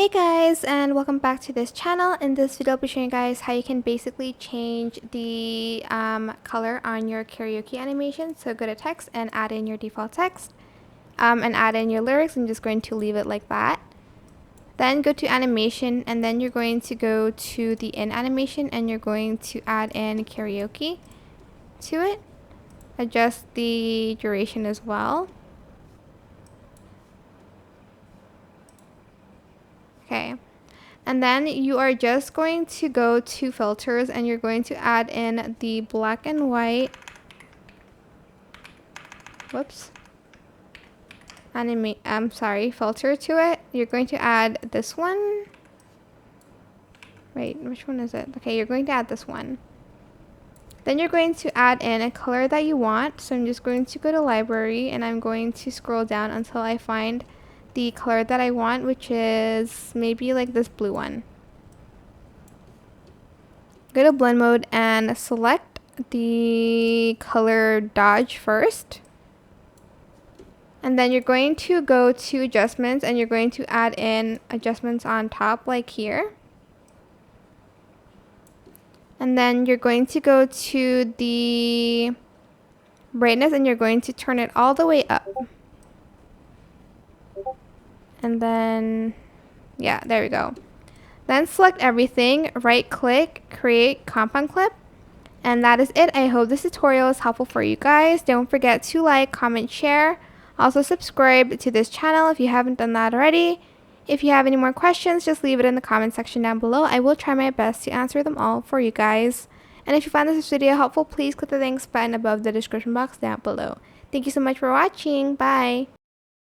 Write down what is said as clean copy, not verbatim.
Hey guys, and welcome back to this channel. In this video I'll be showing you guys how you can basically change the color on your karaoke animation. So go to text and add in your default text and add in your lyrics. I'm just going to leave it like that. Then go to animation, and then you're going to go to the in animation and you're going to add in karaoke to it. Adjust the duration as well. Okay, and then you are just going to go to filters and you're going to add in the black and white, filter to it. You're going to add this one. Wait, which one is it? Okay, you're going to add this one. Then you're going to add in a color that you want. So I'm just going to go to library and I'm going to scroll down until I find the color that I want, which is maybe like this blue one. Go to blend mode and select the color dodge first. And then you're going to go to adjustments and you're going to add in adjustments on top like here. And then you're going to go to the brightness and you're going to turn it all the way up. And then, yeah, there we go. Then select everything, right click, create compound clip. And that is it. I hope this tutorial is helpful for you guys. Don't forget to like, comment, share. Also subscribe to this channel if you haven't done that already. If you have any more questions, just leave it in the comment section down below. I will try my best to answer them all for you guys. And if you found this video helpful, please click the thanks button above the description box down below. Thank you so much for watching. Bye.